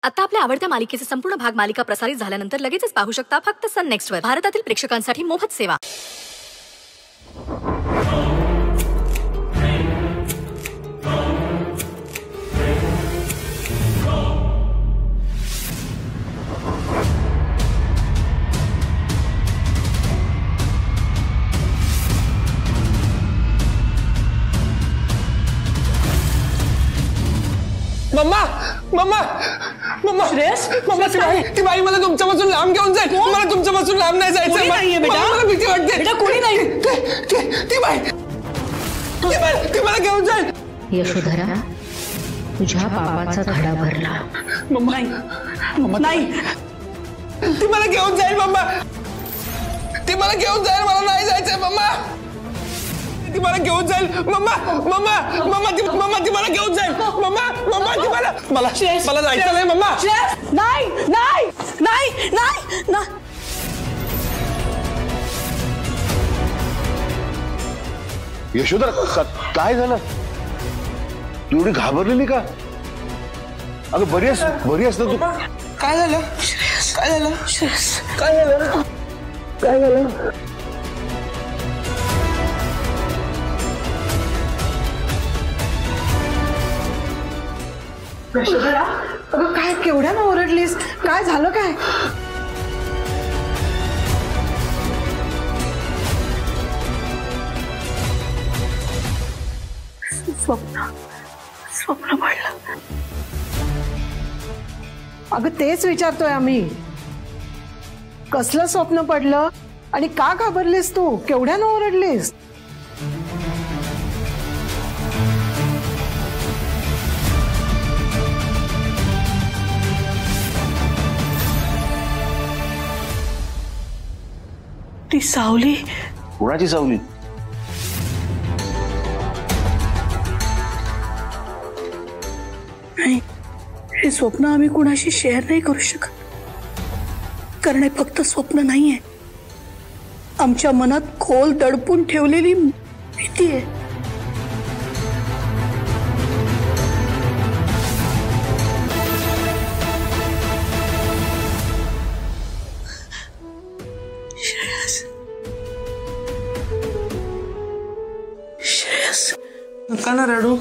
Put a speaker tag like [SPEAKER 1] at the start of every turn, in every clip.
[SPEAKER 1] आता आपल्या आवडत्या मालिकेचे संपूर्ण भाग मालिका प्रसारित झाल्यानंतर लगेचच पाहू शकता फक्त सन नेक्स्ट वर. भारतातील प्रेक्षकांसाठी मोफत सेवा.
[SPEAKER 2] Mamma mamma mamma
[SPEAKER 3] Shreyas,
[SPEAKER 2] mamma ती बाई मला तुमच्यापासून लांब घेऊन जाईल. मला तुमच्यापासून लांब नाही जायचं. मला भीती वाटते.
[SPEAKER 3] बेटा कोणी नाही.
[SPEAKER 2] ती बाई ती मला घेऊन जाईल.
[SPEAKER 4] यशोधरा, तुझ्या पापाचा धडा भरला.
[SPEAKER 2] मम्मा मम्मा नाही, ती मला घेऊन जाईल. मम्मा ती मला घेऊन जाईल. मला नाही जायचंय. मम्मा ती मला घेऊन जाईल. मम्मा मम्मा मम्मा ती मला घेऊन जाईल. मम्मा मम्मा ती मला जायचं नाही. मम्मा
[SPEAKER 3] नाही नाही नाही नाही नाही.
[SPEAKER 5] यशोधरा, काय झालं? तू एवढी घाबरलेली का? अगं बरी आहेस ना तू?
[SPEAKER 2] काय झालं? काय झालं? काय झालं? काय झालं?
[SPEAKER 3] यशोधरा, अगं काय केवढ्यानं ओरडलीस? काय झालं काय? स्वप्न पडलं. अगं तेच विचारतोय आम्ही. कसलं स्वप्न पडलं आणि का घाबरलीस तू? केवढ्यानं ओरडलीस? ती सावली.
[SPEAKER 5] कोणाची सावली?
[SPEAKER 3] नाही, हे स्वप्न आम्ही कुणाशी शेअर नाही करू शकत. कारण हे फक्त स्वप्न नाहीये, आमच्या मनात खोल दडपून ठेवलेली भीती आहे. श्रेयस,
[SPEAKER 2] नका ना रडू.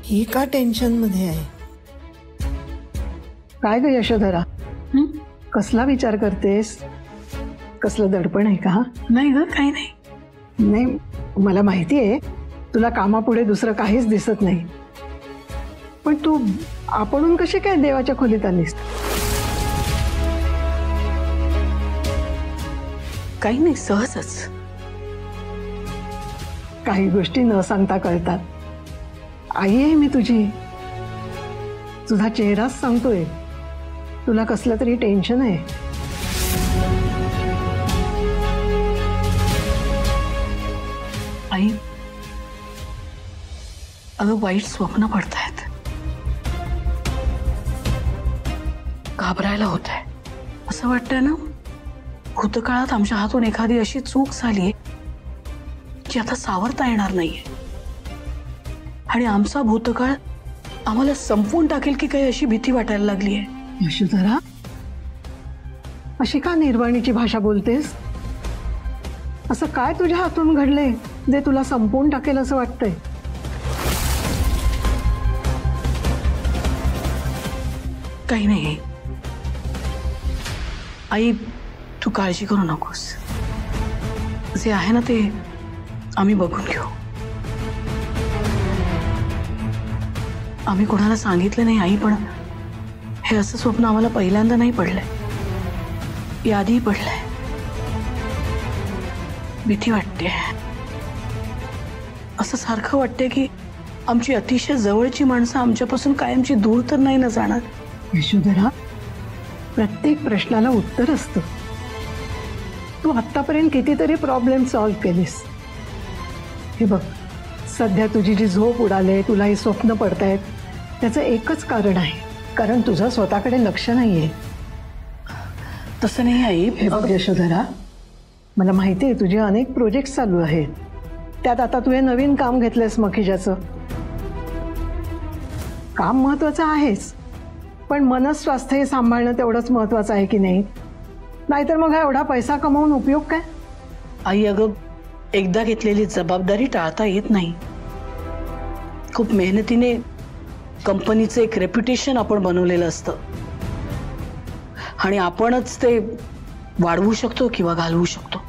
[SPEAKER 3] ही का टेन्शन मध्ये आहे? काय ग यशोधरा, कसला विचार करतेस? कसलं दडपण आहे का? नाही ग, काही नाही. नाही, मला माहिती आहे तुला कामापुढे दुसरं काहीच दिसत नाही. पण तू आपणून कशी काय देवाच्या खोलीत आलीस? काही नाही, सहजच. काही गोष्टी न सांगता कळतात. आई आहे मी तुझी. तुझा चेहराच सांगतोय तुला कसलं तरी टेन्शन आहे. आई, अगं वाईट स्वप्न पडतायत. घाबरायला होत आहे. असं वाटतंय ना, भूतकाळात आमच्या हातून एखादी अशी चूक झालीये जी आता सावरता येणार नाहीये. आणि आमचा भूतकाळ आम्हाला संपवून टाकेल की काही अशी भीती वाटायला लागली आहे. यशोधरा, अशी का निर्वाणीची भाषा बोलतेस? असं काय तुझ्या हातून घडलंय जे तुला संपवून टाकेल असं वाटतंय?
[SPEAKER 6] काही नाही आई, तू काळजी करू नकोस. जे आहे ना ते आम्ही बघून घेऊ. आम्ही कोणाला सांगितलं नाही आई, पण हे असं स्वप्न आम्हाला पहिल्यांदा नाही पडलंय, याआधी पडलंय. भीती वाटते. असं सारखं वाटते की आमची अतिशय जवळची माणसं आमच्यापासून कायमची दूर तर नाही ना जाणार.
[SPEAKER 3] यशोधरा, प्रत्येक प्रश्नाला उत्तर असतं. तू आतापर्यंत कितीतरी प्रॉब्लेम सॉल्व्ह केलीस. हे बघ, सध्या तुझी जी झोप उडाले, तुला ही स्वप्न पडतायत, त्याचं एकच कारण आहे, कारण तुझं स्वतःकडे लक्ष नाहीये.
[SPEAKER 6] तसं नाही आई.
[SPEAKER 3] हे बघ यशोधरा, मला माहिती आहे तुझे अनेक प्रोजेक्ट चालू आहेत. त्यात आता तू हे नवीन काम घेतलंयस मखिजाचं. काम महत्वाचं आहेच, पण मनस्वास्थ्य हे सांभाळणं तेवढंच महत्वाचं आहे की नाही? नाहीतर मग हा एवढा पैसा कमावून उपयोग काय?
[SPEAKER 6] आई अगं, एकदा घेतलेली जबाबदारी टाळता येत नाही. खूप मेहनतीने कंपनीचं एक रेप्युटेशन आपण बनवलेलं असतं आणि आपणच ते वाढवू शकतो किंवा घालवू शकतो.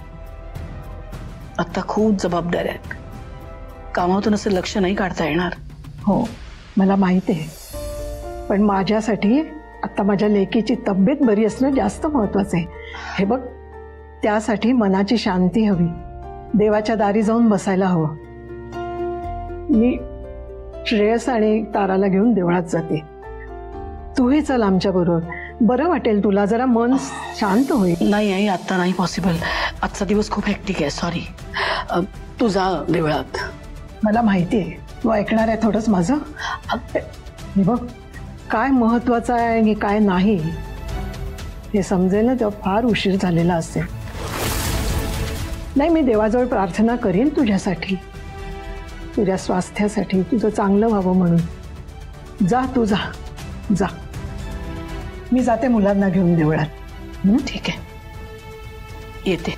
[SPEAKER 6] आता खूप जबाबदाऱ्या आहेत. कामातून असं लक्ष नाही काढता येणार.
[SPEAKER 3] हो, मला माहिती आहे, पण माझ्यासाठी आता माझ्या लेकीची तब्येत बरी असणं जास्त महत्वाचं आहे. हे बघ, त्यासाठी मनाची शांती हवी. देवाच्या दारी जाऊन बसायला हवं. मी श्रेयस आणि ताराला घेऊन देवळात जाते. तूही चल आमच्या बरोबर. बरं वाटेल तुला, जरा मन शांत होईल.
[SPEAKER 6] नाही आई, आता नाही पॉसिबल. आजचा दिवस खूप हेक्टिक आहे. सॉरी. तू जा देवळात.
[SPEAKER 3] मला माहिती आहे तू ऐकणार आहे थोडंच माझं. हे बघ, काय महत्वाचं आहे आणि काय नाही हे समजेल ना तेव्हा फार उशीर झालेला असेल. नाही, मी देवाजवळ प्रार्थना करीन तुझ्यासाठी, तुझ्या स्वास्थ्यासाठी, तुझं चांगलं व्हावं म्हणून. जा तू, जा जा. मी जाते मुलांना घेऊन देवळात.
[SPEAKER 6] ठीक आहे, येते.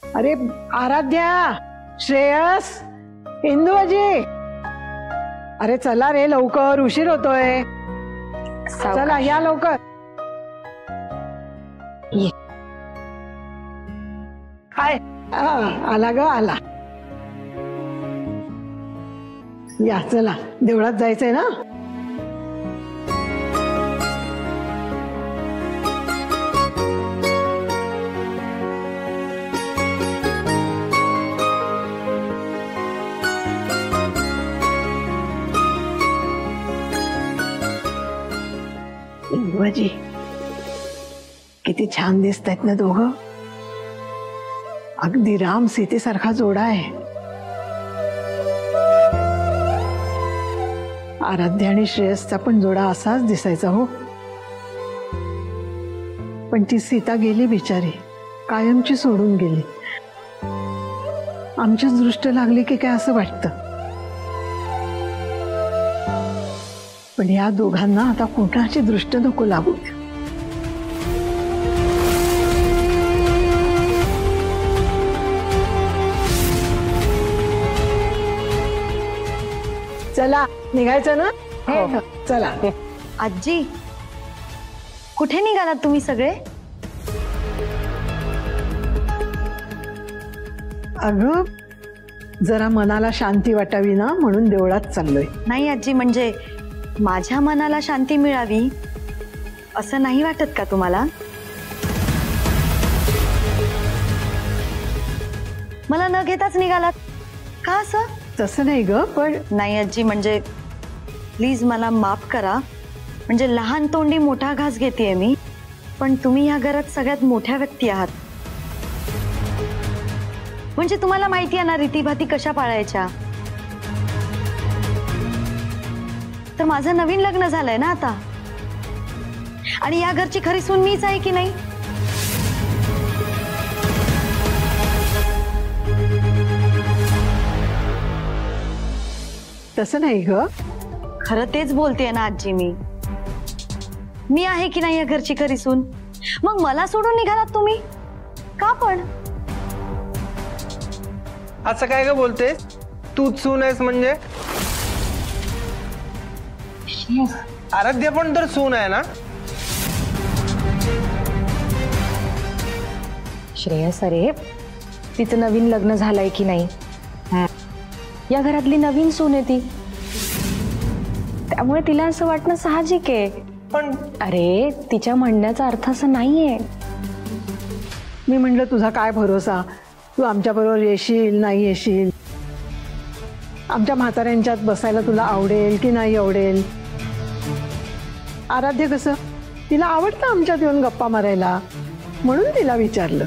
[SPEAKER 3] अरे आराध्या, श्रेयस, इंदुजी, अरे चला रे लवकर, उशीर होतोय. चला या लवकर. काय आला ग, आला. या चला, देवळात जायचंय ना. इंदुजी, किती छान दिसत आहेत ना दोघं. अगदी राम सीतेसारखा जोडा आहे. आराध्या आणि श्रेयसचा पण जोडा असाच दिसायचा हो. पण ती सीता गेली बिचारी, कायमची सोडून गेली. आमचीच दृष्ट लागली की काय असं वाटतं. पण या दोघांना आता कोणाची दृष्ट नको लागू. चला निघायचं ना. हो चला.
[SPEAKER 7] आजी, कुठे निघालात तुम्ही सगळे?
[SPEAKER 3] अगं, जरा मनाला शांती वाटावी ना म्हणून देवळात चाललोय.
[SPEAKER 7] नाही आजी, म्हणजे माझ्या मनाला शांती मिळावी असं नाही वाटत का तुम्हाला? मला न घेताच निघालात का असं?
[SPEAKER 3] तसं नाही ग, पण
[SPEAKER 7] नाही आजी, म्हणजे प्लीज मला माफ करा. म्हणजे लहान तोंडी मोठा घास घेतेय मी, पण तुम्ही या घरात सगळ्यात मोठ्या व्यक्ती आहात. म्हणजे तुम्हाला माहिती आहे ना रीतीभाती कशा पाळायच्या. तर माझं नवीन लग्न झालंय ना आता, आणि या घरची खरी सून मीच आहे की नाही?
[SPEAKER 3] तसं नाही ग.
[SPEAKER 7] खरं तेच बोलतेय ना आजी, मी आहे की नाही या घरची खरी सून? मग मला सोडून निघालात तुम्ही का? पण
[SPEAKER 2] असं काय ग बोलतेस? तूच सून आहेस म्हणजे? आराध्या पण तर सून आहे ना?
[SPEAKER 8] श्रेयस, अरे तिचं नवीन लग्न झालंय की नाही, या घरातली नवीन सून आहे ती, त्यामुळे तिला असं वाटणं साहजिक आहे.
[SPEAKER 2] पण
[SPEAKER 8] अरे तिच्या म्हणण्याचा अर्थ असं नाहीये.
[SPEAKER 3] मी म्हणलं तुझा काय भरोसा, तू आमच्या बरोबर येशील नाही येशील, आमच्या म्हाताऱ्यांच्यात बसायला तुला आवडेल की नाही आवडेल. आराध्य कसं, तिला आवडतं आमच्यात येऊन गप्पा मारायला, म्हणून तिला विचारलं.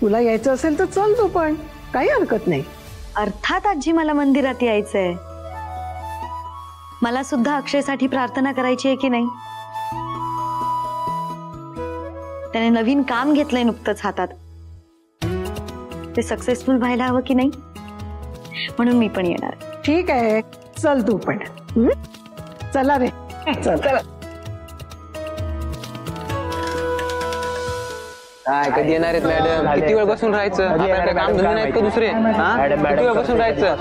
[SPEAKER 3] तुला यायचं असेल तर चल तू, पण काही हरकत नाही.
[SPEAKER 7] अर्थात आजी, मला मंदिरात यायचंय. मला सुद्धा अक्षयसाठी प्रार्थना करायची आहे की नाही? त्याने नवीन काम घेतलंय नुकतंच हातात, ते सक्सेसफुल व्हायला हवं की नाही, म्हणून मी पण येणार.
[SPEAKER 3] ठीक आहे, चल तू पण. चला रे, चला.
[SPEAKER 2] काय कधी येणार आहेत मॅडम? किती वेळ बसून राहायचं? आपल्याकडे काम धंदे नाहीत का दुसरे? किती वेळ बसून राहायचं?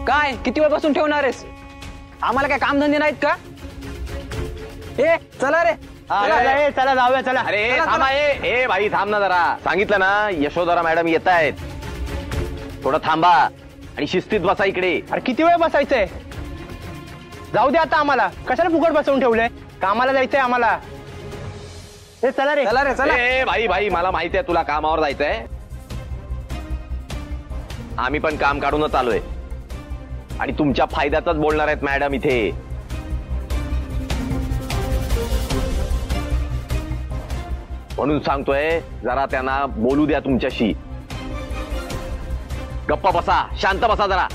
[SPEAKER 2] काय किती वेळ बसून ठेवणार आहेस? आम्हाला काय काम धंदे नाहीत का? ए चला रे,
[SPEAKER 5] चला जाऊया चला. अरे थांबा, ए भाई थांब ना जरा. सांगितलं ना यशोधरा मॅडम येत आहेत, थोडं थांबा आणि शिस्तीत बसा इकडे.
[SPEAKER 2] अरे किती वेळ बसायचंय? जाऊ दे आता, आम्हाला कशाला फुकट बसवून ठेवलंय? कामाला जायचंय आम्हाला. ए चला रे, चला रे, चला.
[SPEAKER 5] ए भाई मला माहिती आहे तुला कामावर जायचंय. आम्ही पण काम काढूनच आलोय आणि तुमच्या फायद्यातच बोलणार आहेत मॅडम इथे. म्हणून सांगतोय जरा त्यांना बोलू द्या तुमच्याशी. गप्पा बसा, शांत बसा जरा.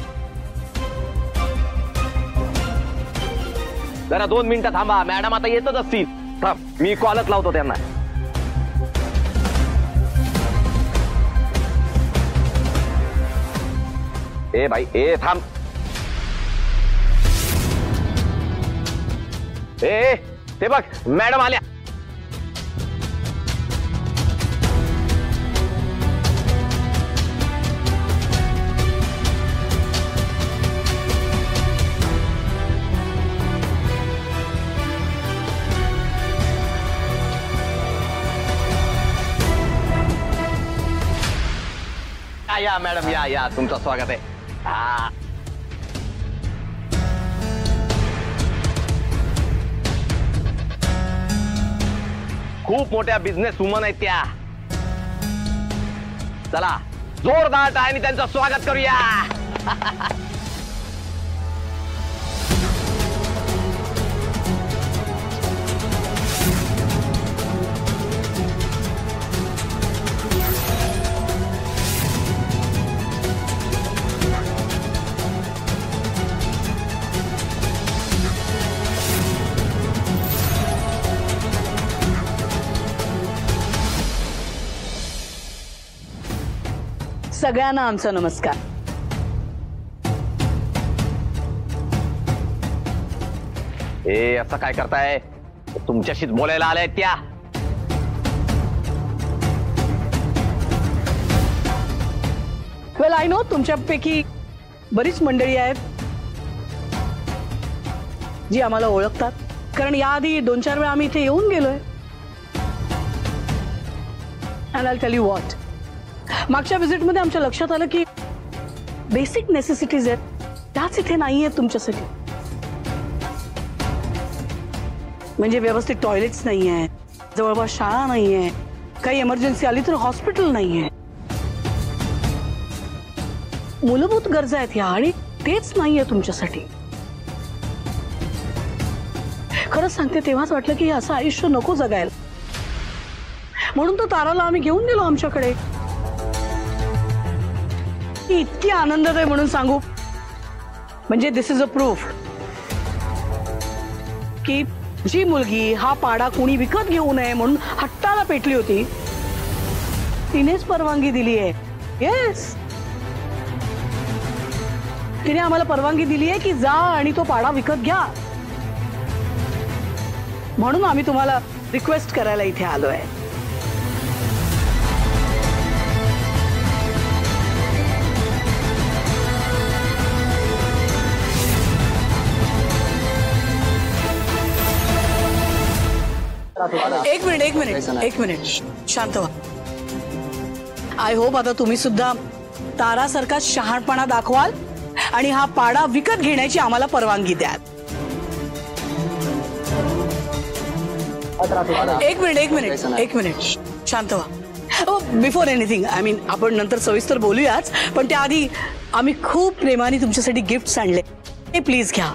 [SPEAKER 5] जरा 2 मिनिटं थांबा, मॅडम आता येतच असतील. थांब, मी कॉलच लावतो त्यांना. ए भाई, ए थांब. ए ते बघ मॅडम आल्या. या मॅडम, या तुमचं स्वागत आहे. हा खूप मोठ्या बिझनेस वुमन आहेत त्या. चला जोरदार टाळ्यांनी त्यांचं स्वागत करूया.
[SPEAKER 6] सगळ्यांना आमचा नमस्कार.
[SPEAKER 5] ए असं काय करताय? तुमच्याशीच बोलायला आल्या आहेत त्या.
[SPEAKER 6] वेल आय नो तुमच्यापैकी बरीच मंडळी आहेत जी आम्हाला ओळखतात, कारण याआधी 2-4 वेळा आम्ही इथे येऊन गेलोय. And I tell you what, मागच्या व्हिजिटमध्ये आमच्या लक्षात आलं की बेसिक नेसेसिटीज आहेत त्याच इथे नाही आहेत तुमच्यासाठी. म्हणजे व्यवस्थित टॉयलेट्स नाही आहे, जवळपास शाळा नाही आहे, काही इमर्जन्सी आली तर हॉस्पिटल नाही आहे. मूलभूत गरजा आहेत ह्या, आणि तेच नाहीये तुमच्यासाठी. खरंच सांगते, तेव्हाच वाटलं की असं आयुष्य नको जगायला. म्हणून तर ताराला आम्ही घेऊन दिलो आमच्याकडे. ती इतकी आनंदात आहे म्हणून सांगू म्हणजे दिस इज अ प्रूफ की जी मुलगी हा पाडा कोणी विकत घेऊ नये म्हणून हट्टाला पेटली होती तिनेच परवानगी दिली आहे. येस, तिने आम्हाला परवानगी दिली आहे की जा आणि तो पाडा विकत घ्या. म्हणून आम्ही तुम्हाला रिक्वेस्ट करायला इथे आलोय. एक मिनिट शांत व्हा. आय होप आता तुम्ही सुद्धा तारासारखा शहाणपणा दाखवाल आणि हा पाडा विकत घेण्याची आम्हाला परवानगी द्याल. एक मिनिट शांत व्हा. बिफोर एनिथिंग आय मीन आपण नंतर सविस्तर बोलूयाच, पण त्याआधी आम्ही खूप प्रेमाने तुमच्यासाठी गिफ्ट्स आणले. हे प्लीज घ्या.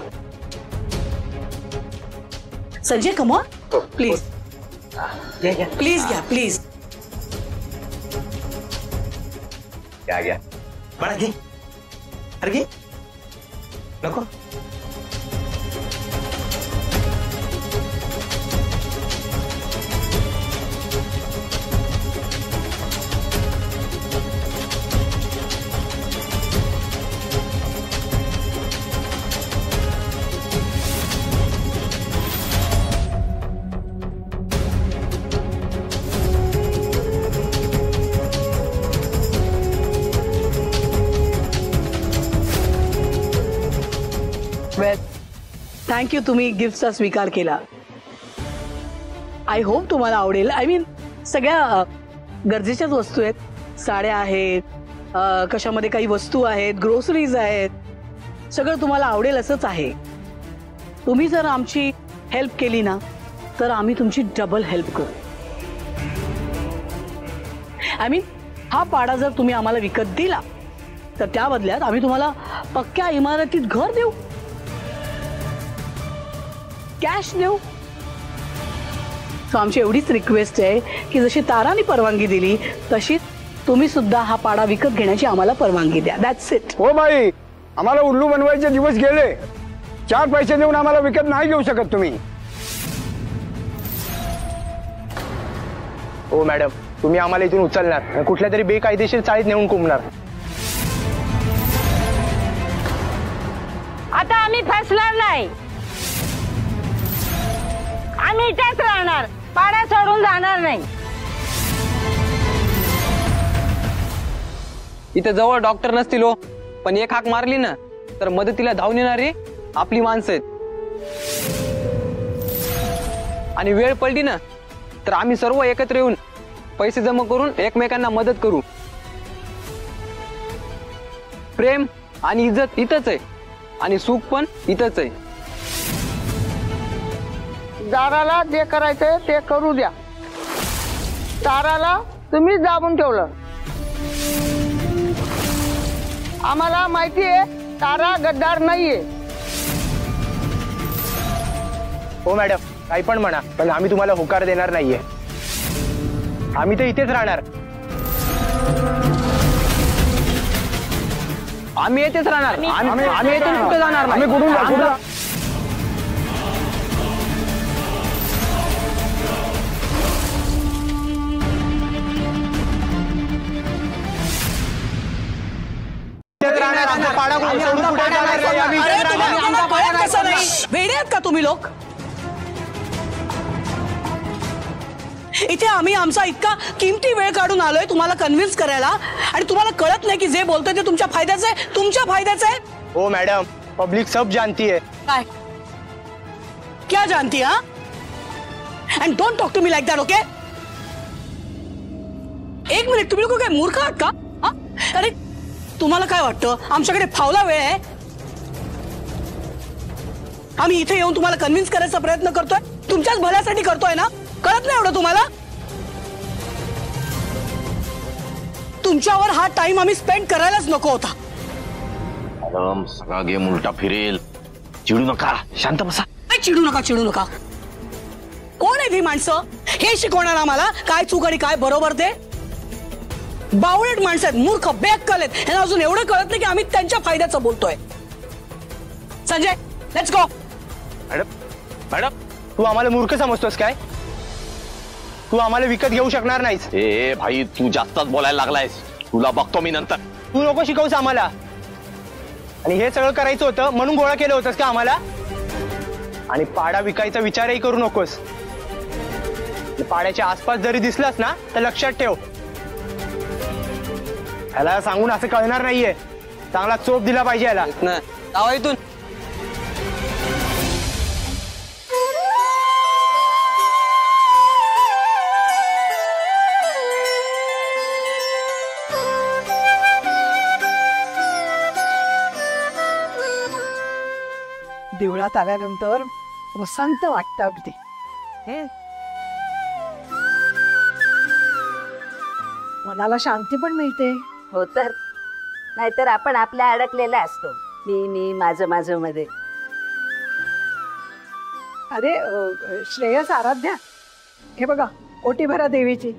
[SPEAKER 6] Sanjay come on please please घ्या प्लीज.
[SPEAKER 5] घ्या
[SPEAKER 2] बाळा घे. अरे घे नको.
[SPEAKER 6] थँक्यू, तुम्ही गिफ्टचा स्वीकार केला. आय होप तुम्हाला आवडेल. आय मीन सगळ्या गरजेच्याच वस्तू आहेत. साड्या आहेत, कशामध्ये काही वस्तू आहेत, ग्रोसरीज आहेत, सगळं तुम्हाला आवडेल असंच आहे. तुम्ही जर आमची हेल्प केली ना तर आम्ही तुमची डबल हेल्प करू. आय मीन हा पाडा जर तुम्ही आम्हाला विकत दिला तर त्या बदल्यात आम्ही तुम्हाला पक्क्या इमारतीत घर देऊ, कॅश देऊ. सो आमची एवढीच रिक्वेस्ट आहे की जशी ताराने परवानगी दिली तशी तुम्ही सुद्धा हा पाडा विकत घेण्याची आम्हाला परवानगी द्या. That's it.
[SPEAKER 9] हो बाई, आम्हाला उल्लू बनवायचे दिवस गेले. 4 पैसे देऊन आम्हाला विकत नाही घेऊ शकत तुम्ही.
[SPEAKER 2] हो मॅडम, तुम्ही आम्हाला इथून उचलणार, कुठल्या तरी बेकायदेशीर चाळीत नेऊन कोंबणार.
[SPEAKER 10] आता आम्ही फसणार नाही. आम्ही इथेच राहणार, पाडा सोडून जाणार नाही.
[SPEAKER 2] इथे जवळ डॉक्टर नसतील हो, पण एक हाक मारली ना तर मदतीला धावून येणारी आपली माणसं आहेत. आणि वेळ पडली ना तर आम्ही सर्व एकत्र येऊन पैसे जमा करून एकमेकांना मदत करू. प्रेम आणि इज्जत इथंच आहे आणि सुख पण इथंच आहे.
[SPEAKER 10] दाराला जे करायचंय ते करू द्या. ताराला तुम्ही दाबून ठेवलं. आम्हाला माहिती आहे तारा गद्दार नाहीये.
[SPEAKER 2] हो मॅडम, काही पण म्हणा, पण आम्ही तुम्हाला होकार देणार नाहीये. आम्ही तर इथेच राहणार. आम्ही येथेच राहणार. आम्ही इथून कुठे जाणार नाही.
[SPEAKER 9] आम्ही कुठून
[SPEAKER 6] वेडे आहेत का तुम्ही लोक? इथे आम्ही आमचा इतका किमती वेळ काढून आलोय तुम्हाला कन्व्हिन्स करायला, आणि तुम्हाला कळत नाही की जे बोलतोय ते तुमच्या फायद्याचं आहे. तुमच्या फायद्याचं आहे.
[SPEAKER 2] हो मॅडम, पब्लिक सब जानती है.
[SPEAKER 6] काय क्या जानती? हा, and don't talk to me like that. Okay, एक मिनिट, तुम्ही लोक काय मूर्ख आहात का? अरे तुम्हाला काय वाटतं आमच्याकडे फावला वेळ आहे? आम्ही इथे येऊन तुम्हाला कन्व्हिन्स करायचा प्रयत्न करतोय, तुमच्याच भल्यासाठी करतोय ना? कळत नाही एवढं तुम्हाला? तुमच्यावर हा टाइम आम्ही स्पेंड करायलाच नको होता.
[SPEAKER 5] मॅडम, सगळा गेम उलटा फिरेल. चिडू नका, शांत बसा.
[SPEAKER 6] चिडू नका. कोण आहेत ही माणसं? हे शिकवणार आम्हाला काय चूक आणि काय बरोबर ते? बावळट माणसं आहेत, मूर्ख बेअक्कल आहेत, यांना अजून एवढं कळत नाही की आम्ही त्यांच्या फायद्याचं बोलतोय. Sanjay, let's go.
[SPEAKER 2] मॅडम तू आम्हाला मूर्ख समजतोस काय? तू आम्हाला विकत घेऊ शकणार नाहीस.
[SPEAKER 5] ए भाई तू जास्तच बोलायला लागलायस, तुला बघतो मी नंतर.
[SPEAKER 2] तू नको शिकवूस आम्हाला. आणि हे सगळं करायचं होतं म्हणून गोळा केलं होतंस का आम्हाला? आणि पाडा विकायचा विचारही करू नकोस. पाड्याच्या आसपास जरी दिसलास ना तर लक्षात ठेव, याला सांगून असं कळणार नाहीये. चांगला चोप दिला पाहिजे याला. जावा इथून.
[SPEAKER 3] देवळात आल्यानंतर प्रशांत वाटतं अगदी. मनाला शांती पण मिळते.
[SPEAKER 11] हो तर, नाहीतर आपण आपल्या अडकलेला असतो, मी माझं माझं मध्ये.
[SPEAKER 3] अरे श्रेयस, आराध्या, हे बघा ओटी भरा देवीची.